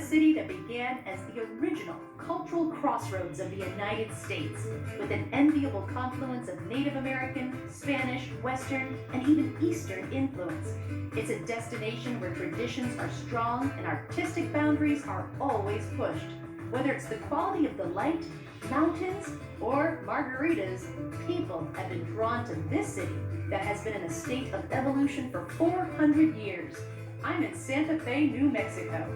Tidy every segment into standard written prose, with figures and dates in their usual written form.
city that began as the original cultural crossroads of the United States, with an enviable confluence of Native American, Spanish, Western, and even Eastern influence. It's a destination where traditions are strong and artistic boundaries are always pushed. Whether it's the quality of the light, mountains, or margaritas, people have been drawn to this city that has been in a state of evolution for 400 years. I'm in Santa Fe, New Mexico.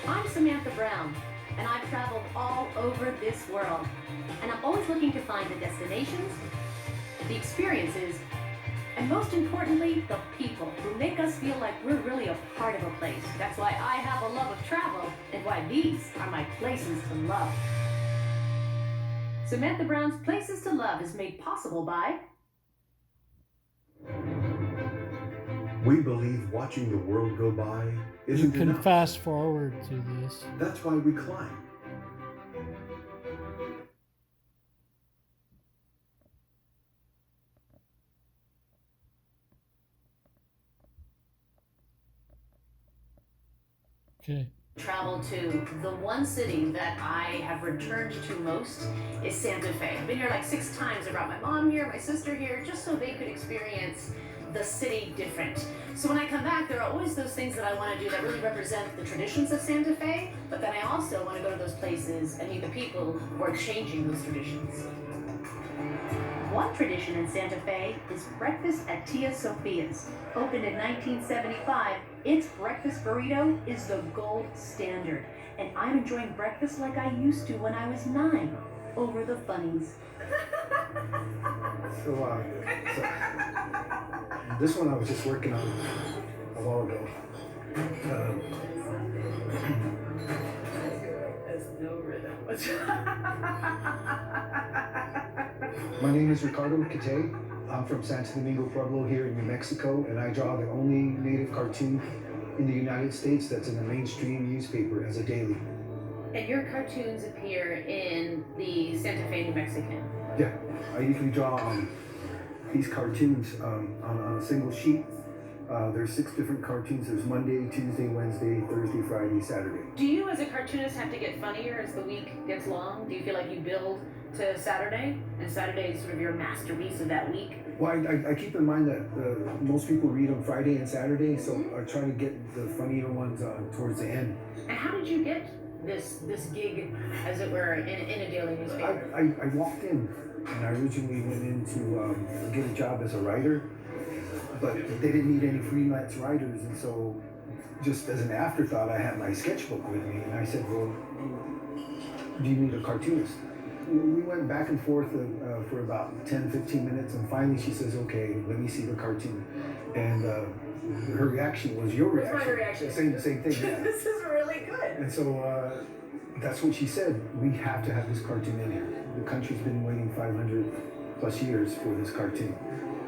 I'm Samantha Brown, and I've traveled all over this world. And I'm always looking to find the destinations, the experiences, and most importantly, the people who make us feel like we're really a part of a place. That's why I have a love of travel, and why these are my places to love. Samantha Brown's Places to Love is made possible by... We believe watching the world go by isn't You can enough. fast forward to this. That's why we climb. Okay. Travel to the one city that I have returned to most is Santa Fe. I've been here like 6 times. I brought my mom here, my sister here, just so they could experience the city different. So when I come back, there are always those things that I want to do that really represent the traditions of Santa Fe, but then I also want to go to those places and meet the people who are changing those traditions. One tradition in Santa Fe is breakfast at Tia Sophia's. Opened in 1975, its breakfast burrito is the gold standard. And I'm enjoying breakfast like I used to when I was 9, over the funnies. So this one I was just working on a while ago. There's no rhythm. My name is Ricardo Kate. I'm from Santo Domingo Pueblo here in New Mexico, and I draw the only native cartoon in the United States that's in a mainstream newspaper as a daily. And your cartoons appear in the Santa Fe New Mexican. Yeah, I usually draw these cartoons on a single sheet. There's 6 different cartoons. There's Monday, Tuesday, Wednesday, Thursday, Friday, Saturday. Do you as a cartoonist have to get funnier as the week gets long? Do you feel like you build to Saturday, and Saturday is sort of your masterpiece of that week? Well, I keep in mind that most people read on Friday and Saturday, so I try to get the funnier ones towards the end. And how did you get this gig, as it were, in a daily newspaper? I walked in, and I originally went in to get a job as a writer, but they didn't need any freelance writers, and so just as an afterthought, I had my sketchbook with me, and I said, well, do you need a cartoonist? We went back and forth for about 10-15 minutes, and finally she says, okay, let me see the cartoon. And her reaction was your reaction. What's my reaction? Same thing, yeah. This is really good. And so that's what she said. We have to have this cartoon in here. The country's been waiting 500 plus years for this cartoon.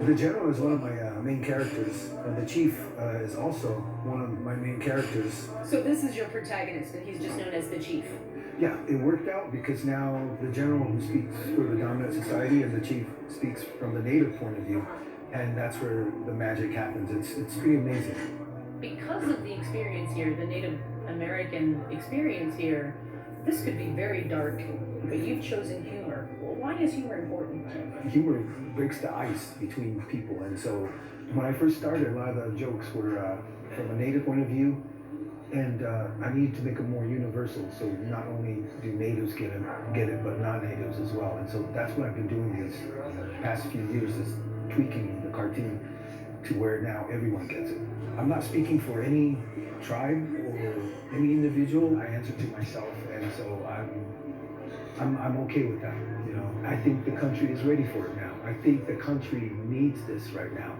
The general is one of my main characters, and the chief is also one of my main characters. So this is your protagonist, and he's just known as the chief. Yeah, it worked out because now the general who speaks for the dominant society and the chief speaks from the native point of view, and that's where the magic happens. It's pretty amazing. Because of the experience here, the Native American experience here, this could be very dark, but you've chosen humor. Well, why is humor important? Humor breaks the ice between people, and so when I first started, a lot of the jokes were from a native point of view, and I needed to make them more universal, so not only do natives get it, but non-natives as well. And so that's what I've been doing these past few years, is tweaking the cartoon to where now everyone gets it. I'm not speaking for any tribe or any individual. I answer to myself, and so I'm okay with that. You know, I think the country is ready for it now. I think the country needs this right now.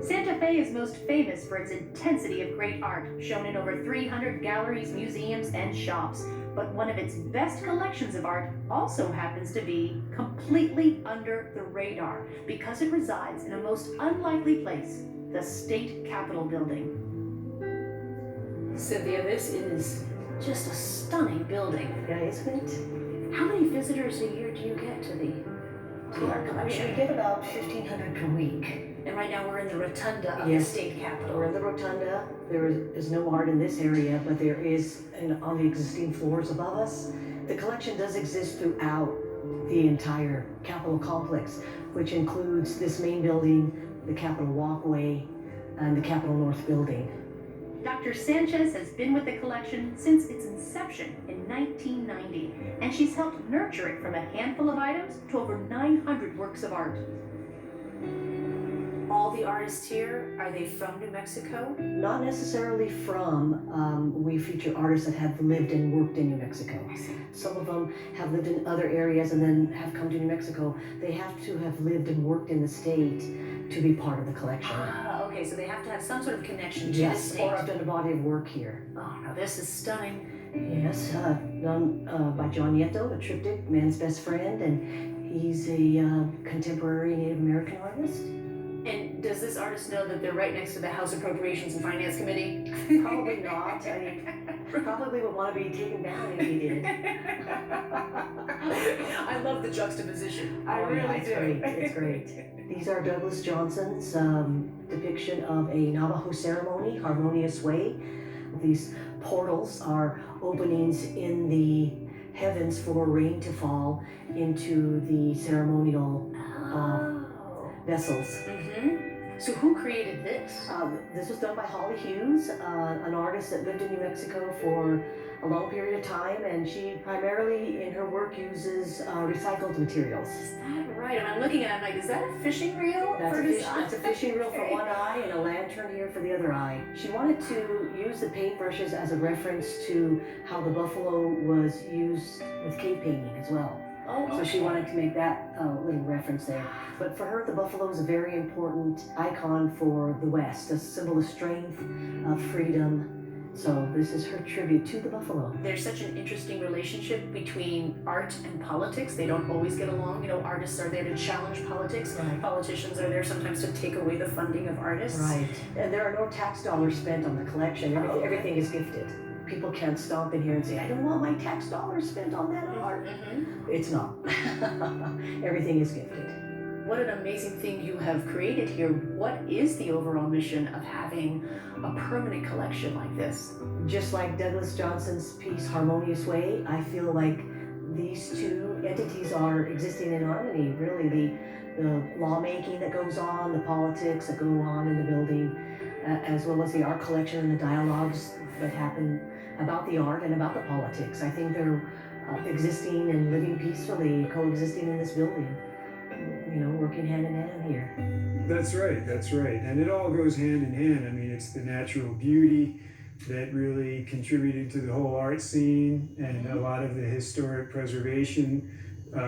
Santa Fe is most famous for its intensity of great art, shown in over 300 galleries, museums, and shops. But one of its best collections of art also happens to be completely under the radar, because it resides in a most unlikely place, the State Capitol building. Cynthia, this is just a stunning building, isn't it? How many visitors a year do you get to the art collection? We get about 1,500 per week. And right now we're in the rotunda of the Yes. state capitol. We're in the rotunda. There is no art in this area, but there is on the existing floors above us. The collection does exist throughout the entire Capitol complex, which includes this main building, the Capitol walkway, and the Capitol North building. Dr. Sanchez has been with the collection since its inception in 1990, and she's helped nurture it from a handful of items to over 900 works of art. All the artists here, are they from New Mexico? Not necessarily from. We feature artists that have lived and worked in New Mexico. Some of them have lived in other areas and then have come to New Mexico. They have to have lived and worked in the state to be part of the collection. Ah, okay, so they have to have some sort of connection to the Yes, state. or have done a body of work here. Oh, now this is stunning. Yes, done by John Nieto, a triptych, Man's Best Friend, and he's a contemporary Native American artist. And does this artist know that they're right next to the House Appropriations and Finance Committee? Probably not. I mean, probably would want to be taken down if he did. I love the juxtaposition. I Oh, yeah, really it's do. great. It's great. These are Douglas Johnson's depiction of a Navajo ceremony, Harmonious Way. These portals are openings in the heavens for rain to fall into the ceremonial vessels. So who created this? This was done by Holly Hughes, an artist that lived in New Mexico for a long period of time, and she primarily in her work uses recycled materials. Is that right? And I'm looking at it, I'm like, is that a fishing reel That's for a, his that's a fishing reel for one eye and a lantern here for the other eye. She wanted to use the paintbrushes as a reference to how the buffalo was used with cave painting as well. Oh, So she wanted to make that little reference there. But for her, the buffalo is a very important icon for the West, a symbol of strength, of freedom. So this is her tribute to the buffalo. There's such an interesting relationship between art and politics. They don't always get along. You know, artists are there to challenge politics. Right. Politicians are there sometimes to take away the funding of artists. Right. And there are no tax dollars spent on the collection. Everything is gifted. People can't stomp in here and say, I don't want my tax dollars spent on that art. It's not. Everything is gifted. What an amazing thing you have created here. What is the overall mission of having a permanent collection like this? Just like Douglas Johnson's piece, Harmonious Way, I feel like these two entities are existing in harmony. Really, the lawmaking that goes on, the politics that go on in the building, as well as the art collection and the dialogues that happen about the art and about the politics. I think they're existing and living peacefully, coexisting in this building. You know, working hand in hand here. That's right, that's right. And it all goes hand in hand. I mean, it's the natural beauty that really contributed to the whole art scene, and a lot of the historic preservation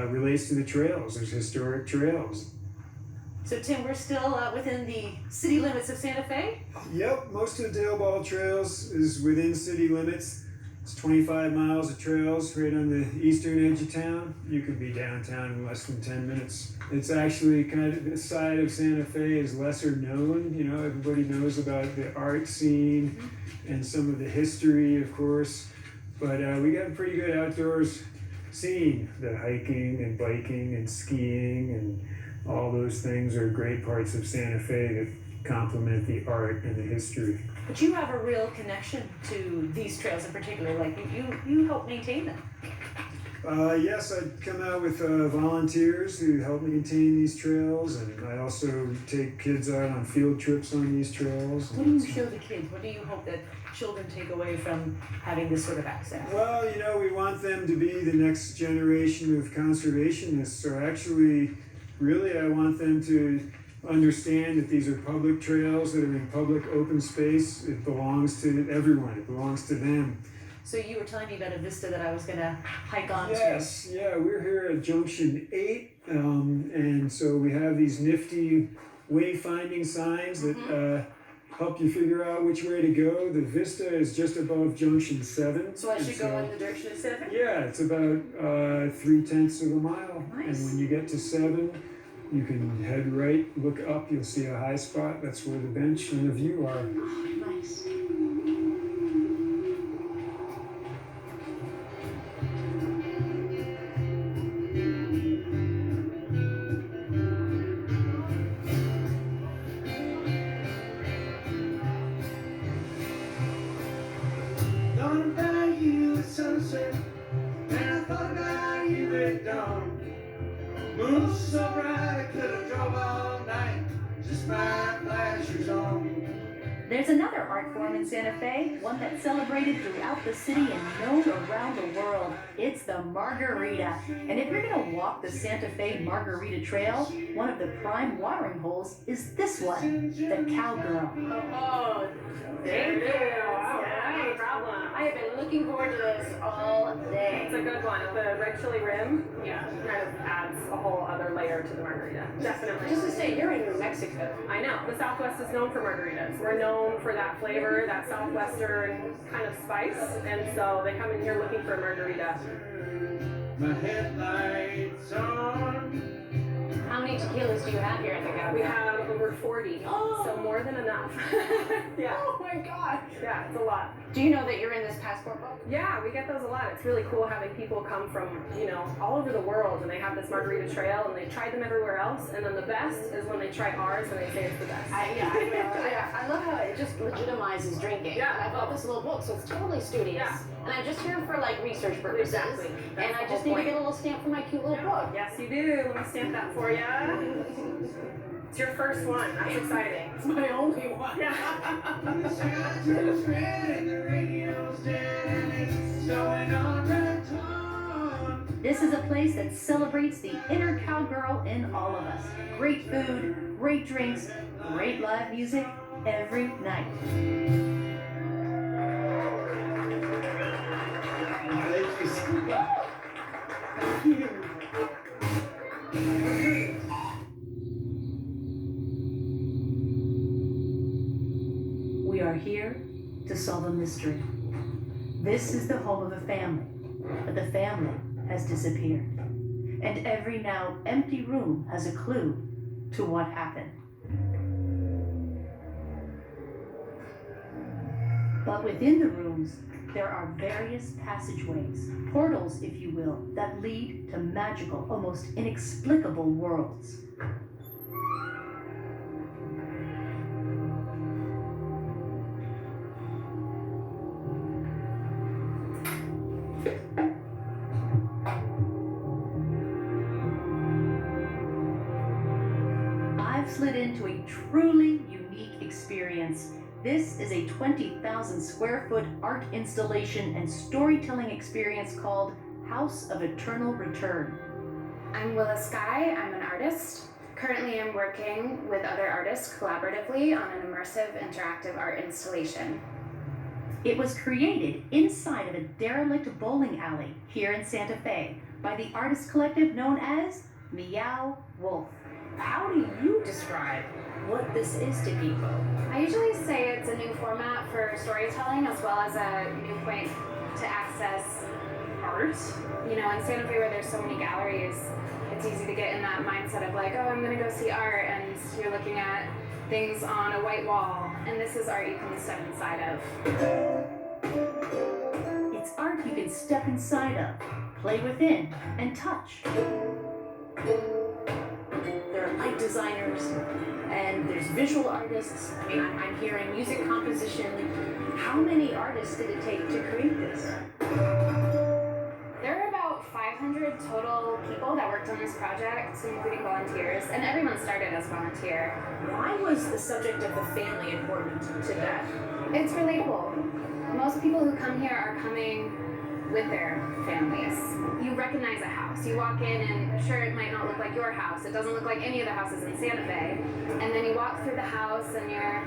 relates to the trails. There's historic trails. So Tim, we're still within the city limits of Santa Fe? Yep, most of the Tailball Trails is within city limits. It's 25 miles of trails right on the eastern edge of town. You could be downtown in less than 10 minutes. It's actually kind of, this side of Santa Fe is lesser known. You know, everybody knows about the art scene and some of the history, of course. But we got a pretty good outdoors scene. The hiking and biking and skiing and all those things are great parts of Santa Fe that complement the art and the history. But you have a real connection to these trails in particular, like you help maintain them. Yes, I come out with volunteers who help maintain these trails, and I also take kids out on field trips on these trails. What do you show the kids? What do you hope that children take away from having this sort of access? Well, you know, we want them to be the next generation of conservationists, so actually, really, I want them to understand that these are public trails that are in public open space. It belongs to everyone. It belongs to them. So you were telling me about a vista that I was going to hike on Yes, yeah, we're here at Junction 8, and so we have these nifty wayfinding signs that help you figure out which way to go. The vista is just above Junction 7. So I should go in the direction of 7? Yeah, it's about 3/10 of a mile. Nice. And when you get to 7, you can head right, look up, you'll see a high spot. That's where the bench and the view are. Nice. it done. Moon so bright I could have drove all night. Just my flashers on. There's another art form in Santa Fe, one that's celebrated throughout the city and known around the world. It's the margarita. And if you're gonna walk the Santa Fe Margarita Trail, one of the prime watering holes is this one, the Cowgirl. Oh, thank you. All right. No problem. I have been looking forward to this all day. It's a good one. The red chili rim, Yeah. kind of adds a whole other layer to the margarita. Definitely. Just to say, you're in New Mexico. I know. The Southwest is known for margaritas. We're known for that flavor, that Southwestern kind of spice, and so they come in here looking for a margarita. My headlights on. How many tequilas do you have here at the Cowgirl? We have over 40, so more than enough. Yeah. Oh my God. Yeah, it's a lot. Do you know that you're in this passport book? Yeah, we get those a lot. It's really cool having people come from, all over the world, and they have this margarita trail, and they've tried them everywhere else, and then the best is when they try ours and they say it's the best. I love how it just legitimizes drinking. Yeah. And I bought this little book, so it's totally studious. Yeah. And I'm just here for like research purposes. Exactly. And That's I the just whole need to point. get a little stamp for my cute little book. Yes, you do. Let me stamp that for you. It's your first one. That's exciting. It's my only one. Yeah. The sky's just red and the radio's dead and it's going on red on. This is a place that celebrates the inner cowgirl in all of us. Great food, great drinks, great live music every night. Thank you so much. Thank you. We are here to solve a mystery. This is the home of a family, but the family has disappeared. And every now empty room has a clue to what happened. But within the rooms, there are various passageways, portals, if you will, that lead to magical, almost inexplicable worlds. I've slid into a truly unique experience. This is a 20,000 square foot art installation and storytelling experience called House of Eternal Return. I'm Willa Skye. I'm an artist. Currently, I'm working with other artists collaboratively on an immersive interactive art installation. It was created inside of a derelict bowling alley here in Santa Fe by the artist collective known as Meow Wolf. How do you describe what this is to people? I usually say it's a new format for storytelling as well as a new point to access art. In Santa Fe where there's so many galleries, it's easy to get in that mindset of like, oh, I'm gonna go see art, and you're looking at things on a white wall, and this is art you can step inside of. It's art you can step inside of, play within, and touch. There are light designers, and there's visual artists. I mean, I'm hearing music composition. How many artists did it take to create this? There are about 500 total people that worked on this project, including volunteers, and everyone started as volunteer. Why was the subject of the family important to that? It's relatable. Most people who come here are coming with their families. You recognize a house. You walk in and sure, it might not look like your house. It doesn't look like any of the houses in Santa Fe. And then you walk through the house and you're,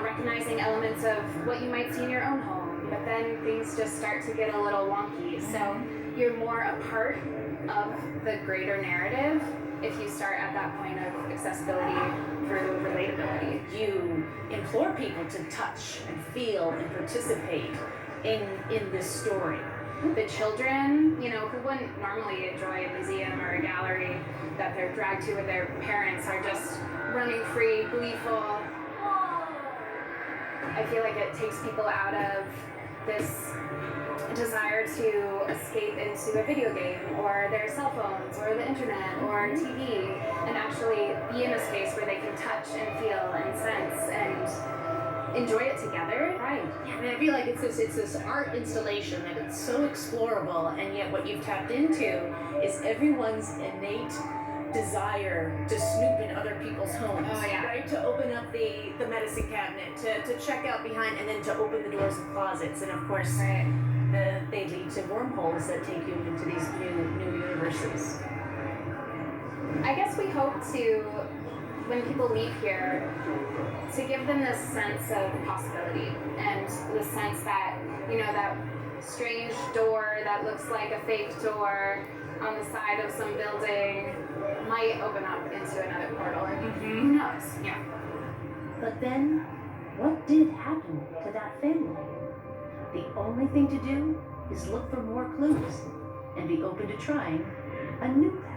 recognizing elements of what you might see in your own home. But then things just start to get a little wonky. So you're more a part of the greater narrative if you start at that point of accessibility through relatability. You implore people to touch and feel and participate in this story. The children, who wouldn't normally enjoy a museum or a gallery that they're dragged to with their parents, are just running free, gleeful. I feel like it takes people out of this desire to escape into a video game or their cell phones or the internet or TV and actually be in a space where they can touch and feel and sense and enjoy it together. Right. Yeah, I mean, I feel like it's this art installation that it's so explorable, and yet what you've tapped into is everyone's innate desire to snoop in other people's homes. Oh, yeah. Right? To open up the medicine cabinet, to check out behind, and then to open the doors of closets, and of course, Right. they lead to wormholes that take you into these new universes. I guess we hope to, when people leave here, to give them this sense of possibility and the sense that, you know, that strange door that looks like a fake door on the side of some building might open up into another portal, and who knows? Yeah. But then, what did happen to that family? The only thing to do is look for more clues and be open to trying a new path.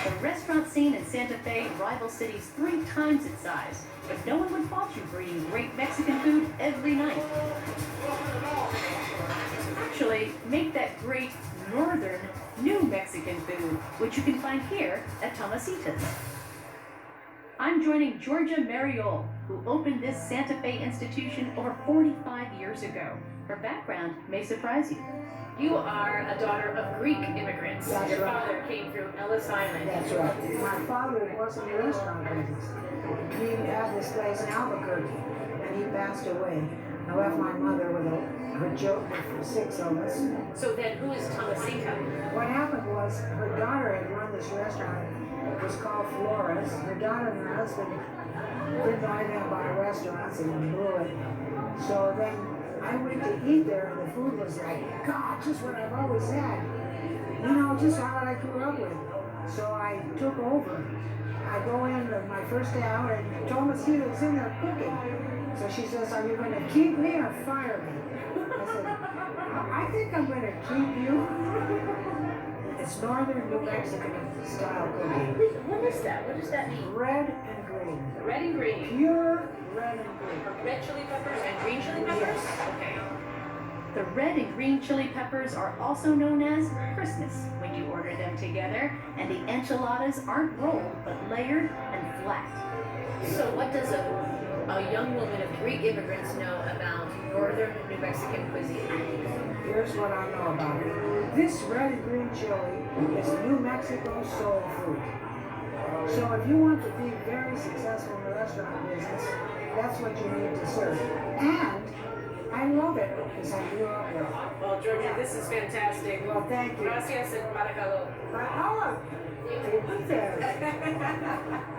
The restaurant scene in Santa Fe rivals cities 3 times its size, but no one would fault you for eating great Mexican food every night. Actually, make that great northern New Mexican food, which you can find here at Tomasita's. I'm joining Georgia Mariol, who opened this Santa Fe institution over 45 years ago. Her background may surprise you. You are a daughter of Greek immigrants. That's Your right. father came through Ellis Island. That's right. My father was in the restaurant business. He had this place in Albuquerque, and he passed away. I left my mother with her children, with 6 of us. So then who is Tomasita? What happened was her daughter had run this restaurant. It was called Flores. Her daughter and her husband didn't know anything about restaurants and blew it. So then I went to eat there, and the food was like, God, just what I've always had. You know, just how I grew up with. So I took over. I go in my first day out, and Tomasita's in there cooking. So she says, are you going to keep me or fire me? I said, I think I'm going to keep you. It's northern New Mexican style cooking. What is that? What does that mean? Red and green. Red and green. Pure red and green. Red chili peppers and green chili peppers? Yes. Okay. The red and green chili peppers are also known as Christmas when you order them together, and the enchiladas aren't rolled but layered and flat. So what does a young woman of Greek immigrants know about northern New Mexican cuisine? Here's what I know about it. This red and green chili is New Mexico soul food. So if you want to be very successful in the restaurant business, that's what you need to serve. And I love it because I grew up with it. Well, Georgia, this is fantastic. Well, thank you. Gracias and maracalo. Oh, take care.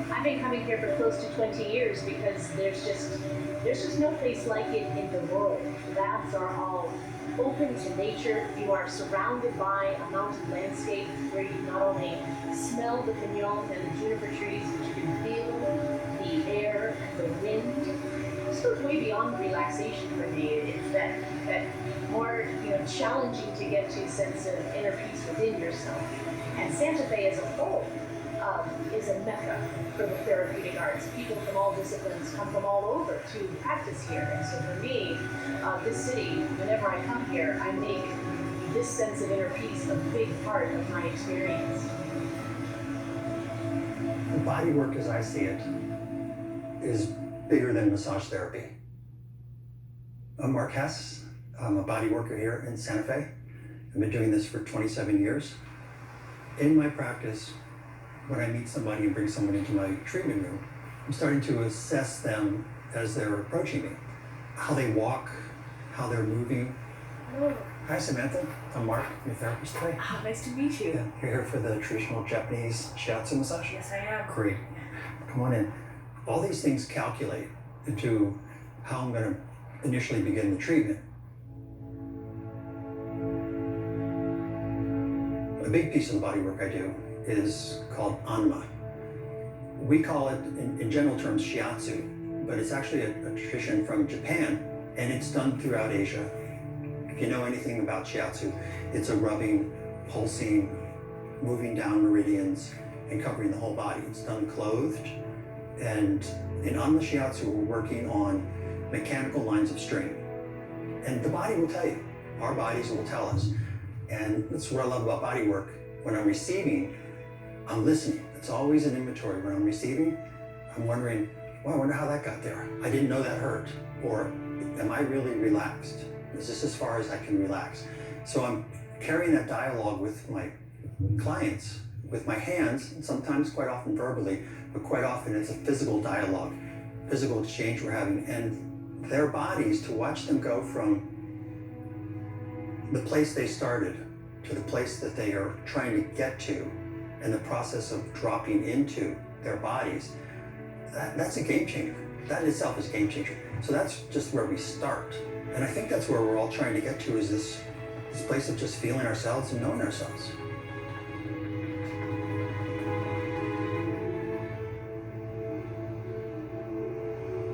I've been coming here for close to 20 years because there's just no place like it in the world. The baths are all open to nature. You are surrounded by a mountain landscape where you not only smell the pinon and the juniper trees, but you can feel the air and the wind. This goes way beyond relaxation for me. It's that more challenging to get to sense of inner peace within yourself. And Santa Fe as a whole is a mecca for the therapeutic arts. People from all disciplines come from all over to practice here. And so for me, this city, whenever I come here, I make this sense of inner peace a big part of my experience. Bodywork, as I see it, is bigger than massage therapy. I'm Mark Hess. I'm a body worker here in Santa Fe. I've been doing this for 27 years. In my practice, when I meet somebody and bring someone into my treatment room, I'm starting to assess them as they're approaching me. How they walk, how they're moving. Hi, Samantha. I'm Mark, your therapist today. Oh, nice to meet you. Yeah, you're here for the traditional Japanese shiatsu massage? Yes, I am. Great. Come on in. All these things calculate into how I'm going to initially begin the treatment. A big piece of the body work I do is called anma. We call it, in general terms, shiatsu, but it's actually a tradition from Japan, and it's done throughout Asia. If you know anything about shiatsu, it's a rubbing, pulsing, moving down meridians, and covering the whole body. It's done clothed, and in anma shiatsu, we're working on mechanical lines of strain. And the body will tell you. Our bodies will tell us. And that's what I love about body work. When I'm receiving, I'm listening. It's always an inventory. When I'm receiving, I'm wondering, well, I wonder how that got there. I didn't know that hurt. Or am I really relaxed? Is this as far as I can relax? So I'm carrying that dialogue with my clients, with my hands, and sometimes quite often verbally, but quite often it's a physical dialogue, physical exchange we're having. And their bodies, to watch them go from the place they started to the place that they are trying to get to, and the process of dropping into their bodies, that's a game changer. That in itself is a game changer. So that's just where we start. And I think that's where we're all trying to get to, is this place of just feeling ourselves and knowing ourselves.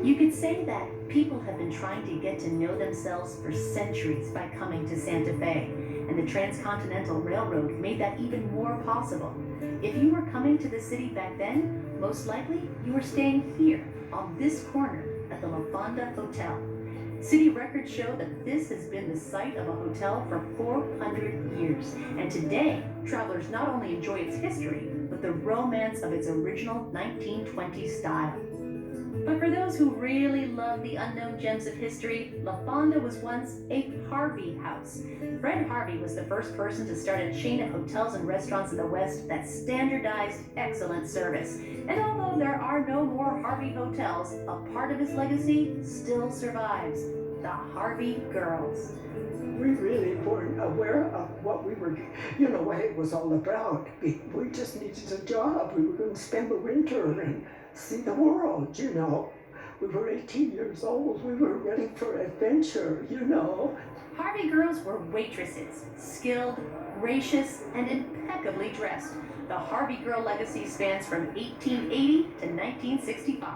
You could say that people have been trying to get to know themselves for centuries by coming to Santa Fe, and the Transcontinental Railroad made that even more possible. If you were coming to the city back then, most likely you were staying here, on this corner, at the Lavonda Hotel. City records show that this has been the site of a hotel for 400 years, and today, travelers not only enjoy its history, but the romance of its original 1920s style. But for those who really love the unknown gems of history, Lavonda was once a Harvey house. Fred Harvey was the first person to start a chain of hotels and restaurants in the West that standardized excellent service. And although there are no more Harvey hotels, a part of his legacy still survives: the Harvey Girls. We really weren't aware of what we were, what it was all about. We just needed a job. We were going to spend the winter and see the world, We were 18 years old. We were ready for adventure, Harvey Girls were waitresses, skilled, gracious, and impeccably dressed. The Harvey Girl legacy spans from 1880 to 1965.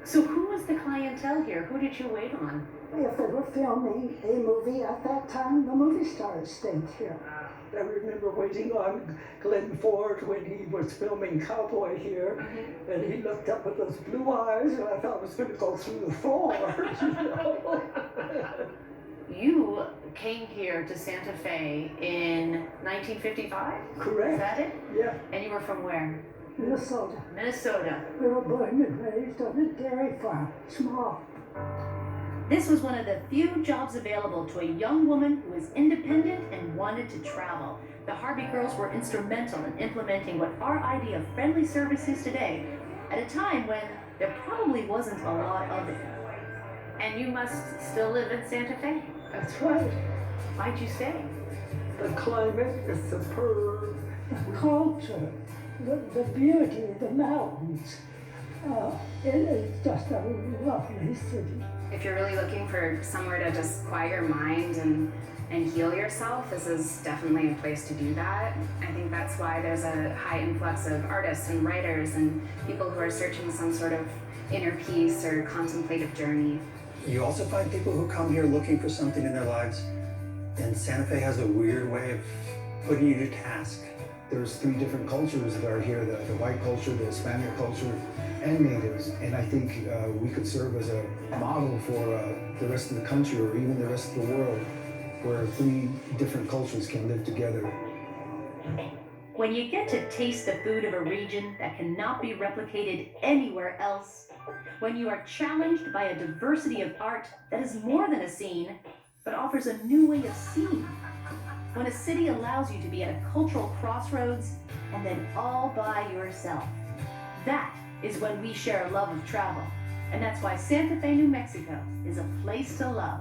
So who was the clientele here? Who did you wait on? If they were filming a movie at that time, the movie stars stayed here. I remember waiting on Glenn Ford when he was filming Cowboy here, and he looked up with those blue eyes, and I thought I was going to go through the floor, You came here to Santa Fe in 1955? Correct. Is that it? Yeah. And you were from where? Minnesota. Minnesota. We were born and raised on a dairy farm, small. This was one of the few jobs available to a young woman who was independent and wanted to travel. The Harvey Girls were instrumental in implementing what our idea of friendly service is today, at a time when there probably wasn't a lot of it. And you must still live in Santa Fe? That's right. Why'd you stay? The climate is superb. The culture, the beauty, the mountains. It is just a lovely city. If you're really looking for somewhere to just quiet your mind and heal yourself, this is definitely a place to do that. I think that's why there's a high influx of artists and writers and people who are searching some sort of inner peace or contemplative journey. You also find people who come here looking for something in their lives, and Santa Fe has a weird way of putting you to task. There's 3 different cultures that are here, the white culture, the Hispanic culture, and natives. And I think we could serve as a model for the rest of the country, or even the rest of the world, where 3 different cultures can live together. When you get to taste the food of a region that cannot be replicated anywhere else, when you are challenged by a diversity of art that is more than a scene, but offers a new way of seeing, when a city allows you to be at a cultural crossroads and then all by yourself, that is when we share a love of travel. And that's why Santa Fe, New Mexico is a place to love.